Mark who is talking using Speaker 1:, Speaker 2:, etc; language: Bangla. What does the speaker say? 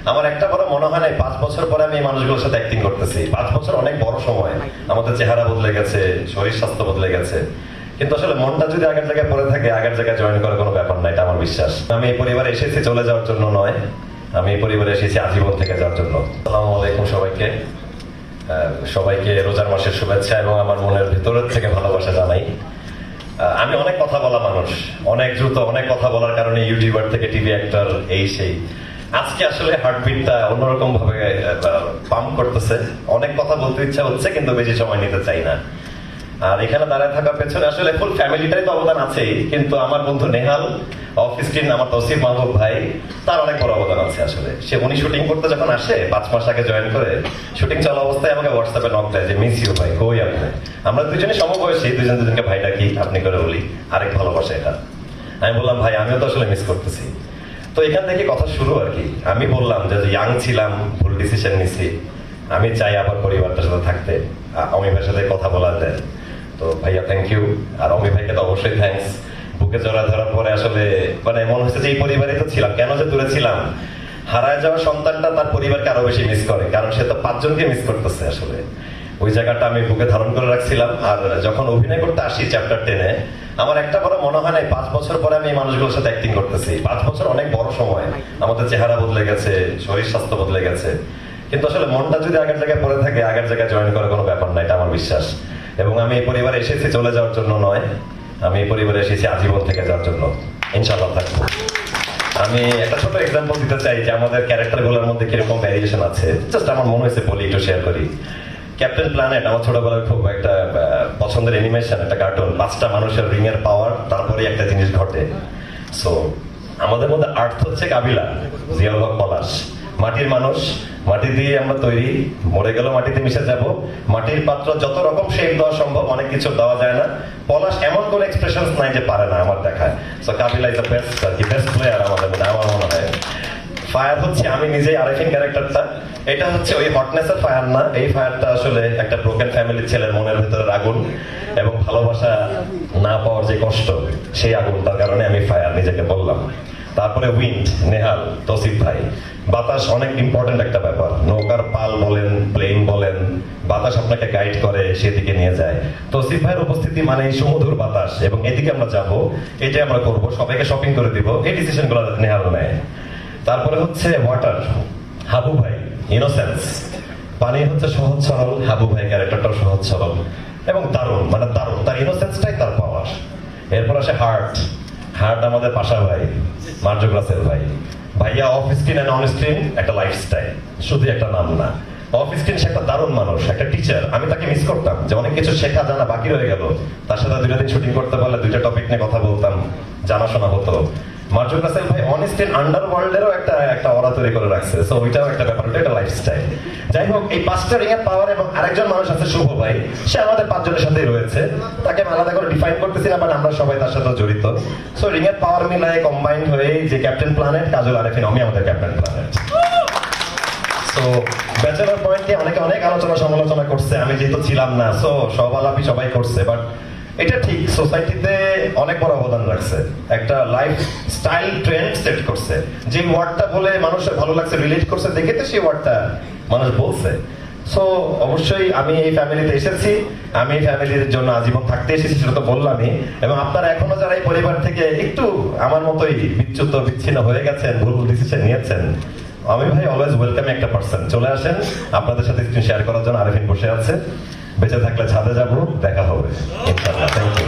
Speaker 1: আমার একটা বড় মনে হয় না 5 বছর পরে আমি এই মানুষগুলোর সাথে অ্যাক্টিং করতেছি। 5 বছর অনেক বড় সময়। আমাদের চেহারা বদলে গেছে, শরীর স্বাস্থ্য বদলে গেছে, কিন্তু আসলে মনটা যদি আগের জায়গায় পড়ে থাকে আগের জায়গায় জয়েন করার কোনো ব্যাপার না, এটা আমার বিশ্বাস। আমি এই পরিবারে এসেছি চলে যাওয়ার জন্য নয়, আমি এই পরিবারে এসেছি আজীবন থেকে যাওয়ার জন্য। আসসালামু আলাইকুম সবাইকে। সবাইকে রোজার মাসের শুভেচ্ছা এবং আমার মনের ভিতরের থেকে ভালোবাসা জানাই। আমি অনেক কথা বলা মানুষ, অনেক দ্রুত অনেক কথা বলার কারণে ইউটিউবার থেকে টিভি অ্যাক্টর এই সেই। আজকে আসলে হার্টবিটটা অন্যরকম ভাবে পাম্প করতেছে, অনেক কথা বলতে ইচ্ছা হচ্ছে কিন্তু বেশি সময় নিতে চাই না। আর এখানে দাঁড়ায় থাকার পেছনে আসলে ফুল ফ্যামিলিটাই তো অবদান আছেই, কিন্তু আমার বন্ধু নেহাল, অফ স্ক্রিন আমার তৌসিফ মাহবুব ভাই, তার অনেক বড় অবদান আছে। আসলে উনি শুটিং করতে যখন আসে 5 মাস আগে জয়েন করে, শুটিং চলা অবস্থায় আমাকে হোয়াটসঅ্যাপে নক দেয় যে মিস ইউ ভাই, কই আপনি? আমরা দুজনে সমবয়সী, দুজনকে ভাই ডাকি, আপনি করে বলি, আরেক ভালোবাসা এটা। আমি বললাম ভাই আমিও তো আসলে মিস করতেছি। তো এখান থেকে কথা শুরু আর কি। আমি বললাম যে ইয়াং ছিলাম, ভুল ডিসিশন নিছি, আমি চাই আবার পরিবারটার সাথে থাকতে। অমি ভাইয়ের সাথে কথা বলা যায়, তো ভাইয়া থ্যাংক ইউ। আর অমি ভাইকে তো অবশ্যই থ্যাংকস। বুকে জড়া ধরার পরে আসলে মানে মনে হচ্ছে যে এই পরিবারে তো ছিলাম, কেন যে দূরে ছিলাম। হারায় যাওয়া সন্তানটা তার পরিবারকে আরো বেশি মিস করে, কারণ সে তো 5 জনকে মিস করতেছে। আসলে ওই জায়গাটা আমি বুকে ধারণ করে রাখছিলাম। আর যখন অভিনয় করতে আসি চ্যাপ্টার 10-এ, আমার একটা বড় মনে হয় না 5 বছর পরে আমি এই মানুষগুলোর সাথে অ্যাক্টিং করতেছি। 5 বছর অনেক বড় সময়। আমাদের চেহারা বদলে গেছে, শরীর স্বাস্থ্য বদলে গেছে, কিন্তু আসলে মনটা যদি আগের জায়গায় পড়ে থাকে আগের জায়গায় জয়েন করার কোনো ব্যাপার না, এটা আমার বিশ্বাস। এবং আমি এই পরিবারে এসেছি চলে যাওয়ার জন্য নয়, আমি এই পরিবারে এসেছি আজীবন থেকে যাওয়ার জন্য। ইনশাআল্লাহ থাকবো। আমি একটা ছোট এক্সাম্পল দিতে চাই যে আমাদের ক্যারেক্টার গুলোর মধ্যে কিরকম ভ্যারিয়েশন আছে। জাস্ট আমার মনে হয়েছে বলি, একটু শেয়ার করি। ক্যাপ্টেন প্ল্যানেট আমার ছোটবেলায় খুব একটা পছন্দের অ্যানিমেশন, একটা কার্টুন। 5টা মানুষের রিং এর পাওয়ার, তারপরে একটা জিনিস ঘটে। সো আমাদের মধ্যে আর্থ হচ্ছে কাবিলা, জিয়াউল হক পলাশ। মাটির মানুষ, মাটি দিয়ে আমরা তৈরি, মরে গেল মাটিতে মিশে যাব। মাটির পাত্র যত রকম শেপ দেওয়া সম্ভব, অনেক কিছু দেওয়া যায় না। পলাশ এমন কোন এক্সপ্রেশন নাই যে পারে না আমার দেখায়। So Kabila is the best আর কি, বেস্ট প্লেয়ার আমাদের মধ্যে আমার মনে হয়। ফায়ার হচ্ছে আমি নিজেই, আরেফিন ক্যারেক্টারটা। এটা হচ্ছে ওই হটনেসের ফায়ার না, এই ফায়ারটা আসলে একটা ব্রোকেন ফ্যামিলির ছেলের মনের ভিতরের আগুন এবং ভালোবাসা না পাওয়ার যে কষ্ট, সেই আগুনটার কারণে আমি ফায়ার নিজেকে বললাম। তারপরে উইন্ড, নেহাল, তৌসিফ ভাই। বাতাস অনেক ইম্পর্টেন্ট একটা ব্যাপার। নৌকার পাল বলেন, প্লেন বলেন, বাতাস আপনাকে গাইড করে, সেদিকে নিয়ে যায়। তৌসিফ ভাইয়ের উপস্থিতি মানে এই সুমধুর বাতাস, এবং এদিকে আমরা যাব, এটাই আমরা করব, সবাইকে শপিং করে দিব, এই ডিসিশন গুলো নেহাল নেয়। তারপরে হচ্ছে ওয়াটার, হাবু ভাই, ইনোসেন্স। পানি হচ্ছে সহজ সরল, হাবু ভাই ক্যারেক্টারটাও সহজ সরল এবং দারুণ, মানে দারুণ, তার ইনোসেন্সটাই তার পাওয়ার। এরপর আসে হার্ট। হার্ট আমাদের পাশা ভাই, মার্জুক রাসেল ভাই। ভাইয়া off screen and on screen একটা লাইফস্টাইল, শুধু একটা নাম না। অফ স্ক্রিন সে একটা দারুণ মানুষ, একটা টিচার। আমি তাকে মিস করতাম, যে অনেক কিছু শেখা জানা বাকি রয়ে গেল। তার সাথে 2 দিন শুটিং করতে পারলে 2টা টপিক নিয়ে কথা বলতাম, জানাশোনা হতো। মার্জুক রাসেল ভাই অন স্ক্রিন আন্ডারওয়ার্ল্ডেরও একটা অরা তৈরি করে রাখছে। সো ওইটাও একটা ব্যাপার, ওটা একটা লাইফস্টাইল। যাই হোক, এই 5টা রিং এর পাওয়ার এবং আরেকজন মানুষ আছে শুভ ভাই, সে আমাদের 5 জনের সাথেই রয়েছে। তাকে আমি আলাদা করে ডিফাইন করতেছি না, বাট আমরা সবাই তার সাথে জড়িত। সো রিং এর পাওয়ার মিলায় কম্বাইন্ড হয়ে যে ক্যাপ্টেন প্ল্যানেট, কাজল আরেফিন, আমি আমাদের captain planet. So bachelor point নিয়ে অনেকে অনেক আলোচনা সমালোচনা করছে, আমি যেহেতু ছিলাম না। সো সব আলাপি সবাই করছে, বাট এটা ঠিক, সোসাইটিতে অনেক বড় অবদান রাখছে। একটা লাইফ স্টাইল ট্রেন্ড সেট করছে। যে ওয়ার্ডটা বলে মানুষের ভালো লাগছে, রিলেট করছে, দেখে তো সেই ওয়ার্ডটা মানুষ বলছে। সো অবশ্যই আমি এই ফ্যামিলিতে এসেছি, আমি এই ফ্যামিলির জন্য আজীবন থাকতে এসেছি, সেটা তো বললামই। এবং আপনারা এখনো যারা এই পরিবার থেকে একটু আমার মতোই বিচ্যুত বিচ্ছিন্ন হয়ে গেছেন, ভুল ডিসিশন নিয়েছেন, আমি ভাই অলওয়েজ ওয়েলকাম একটা পার্সন। চলে আসেন, আপনাদের সাথে স্ক্রিন শেয়ার করার জন্য আরেফিন বসে আছে। বেঁচে থাকলে ছাদে যাবো, দেখা হবে ইনশাআল্লাহ। Thank you.